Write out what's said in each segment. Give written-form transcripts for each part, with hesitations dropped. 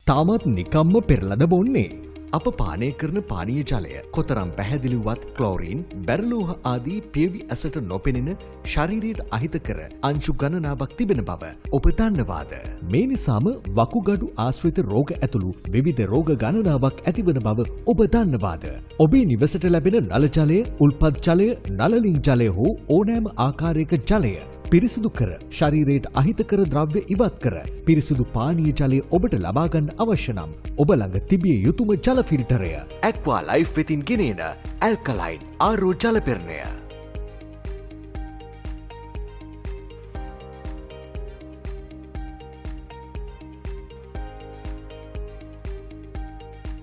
තාමත් නිකම්ම පෙරලද බොන්නේ. අප පානය කරන පානීය ජලය කොතරම් පැහැදිලිවත් ක්ලෝරීන්, බැරලෝහ ආදී පියවි ඇසට නොපෙනෙන ශරීරයට අහිත කර අංශු ගණනාවක් තිබෙන බව ඔබ දන්නවාද? මේ නිසාම වකුගඩු ආශ්‍රිත රෝග ඇතුළු විවිධ රෝග ගණනාවක් ඇතිවන බව ඔබ දන්නවාද? ඔබේ නිවසට ලැබෙන නල ජලය, උල්පත් ජලය, නලලින් ජලය හෝ ඕනෑම ආකාරයක ජලය පිරිසිදු කර ශරීරයට අහිතකර ද්‍රව්‍ය ඉවත් කර පිරිසිදු පානීය ජලය ඔබට ලබා ගන්න අවශ්‍ය නම් ඔබ ළඟ තිබිය යුතුම ජල ෆිල්ටරය ඇක්වා ලයිෆ් වෙතින් ගෙනෙන ඇල්කලයින් ආරෝ ජල පෙරණය.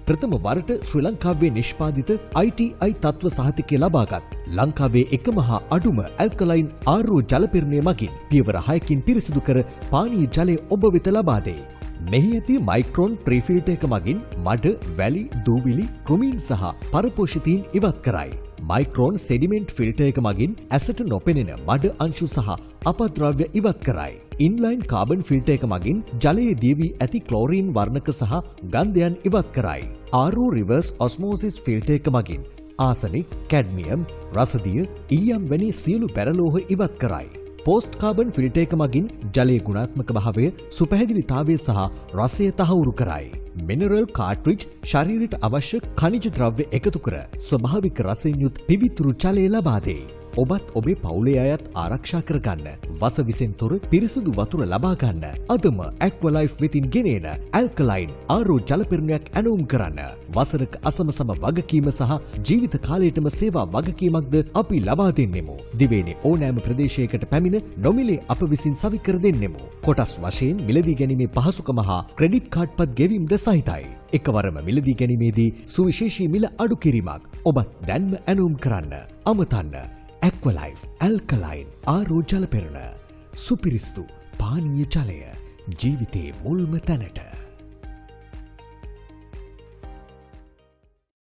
ප්‍රථම වරට ශ්‍රී ලංකාවේ නිෂ්පාදිත ITI තත්ත්ව සහතිකය ලබාගත් ලංකාවේ එකම හා අඩුම ඇල්කලයින් ආරෝ ජලපෙරණය මගින් පියවර 6කින් පිරිසිදු කර පානීය ජලය ඔබ වෙත ලබා දෙයි. මෙහි ඇති මයික්‍රෝන් ප්‍රීෆිල්ටර් එක මගින් මඩ, වැලි, දූවිලි, කෘමීන් සහ පරපෝෂිතීන් ඉවත් කරයි. මයික්‍රෝන් සෙඩිමෙන්ට් ෆිල්ටර් එක මගින් ඇසට නොපෙනෙන මඩ අංශු සහ අපද්‍රව්‍ය ඉවත් කරයි. ඉන්ලයින් කාබන් ෆිල්ටර් එක මගින් ජලයේ දියවී ඇති ක්ලෝරීන් වර්ණක සහ ගන්ධයන් ඉවත් කරයි. ආරෝ රිවර්ස් ඔස්මෝසිස් ෆිල්ටර් එක මගින් ආසනික්, කැඩ්මියම්, රසදිය, ඊයම් වැනි සියලු පැරලෝහ ඉවත් කරයි. පෝස්ට් කාබන් ෆිල්ටර් එක මගින් ජලයේ ගුණාත්මක භාවය, සුපැහැදිලිතාවය සහ රසය තහවුරු කරයි. මිනරල් කාට්රිජ් ශරීරයට අවශ්‍ය ඛනිජ ද්‍රව්‍ය එකතු කර ස්වභාවික රසයෙන් යුත් පිවිතුරු ජලය ලබා දෙයි. ඔබත් ඔබේ පවුලේ අයත් ආරක්ෂා කරගන්න, වසවිසෙන් තොර පිරිසිදු වතුර ලබා ගන්න අදම ඇක්වලයිෆ් වෙතින් ගෙනෙන ඇල්කලයින් ආරෝ ජලපෙරණයක් ඇනවුම් කරන්න. වසරක අසමසම වගකීම සහ ජීවිත කාලයටම සේවා වගකීමක්ද අපි ලබා දෙන්නෙමු. දිවයිනේ ඕනෑම ප්‍රදේශයකට පැමිණ නොමිලේ අප විසින් සවිකර දෙන්නෙමු. කොටස් වශයෙන් මිලදී ගැනීමේ පහසුකම හා ක්‍රෙඩිට් කාඩ්පත් ගෙවීම්ද සහිතයි. එකවරම මිලදී ගැනීමේදී සුවිශේෂී මිල අඩු කිරීමක් ඔබත් දැන්ම ඇනවුම් කරන්න. අමතන්න ඇක්වලයිෆ් ඇල්කලයින් ආරෝ ජලපෙරණ. සුපිරිසිදු පානීය ජලය ජීවිතේ මුල්ම තැනට.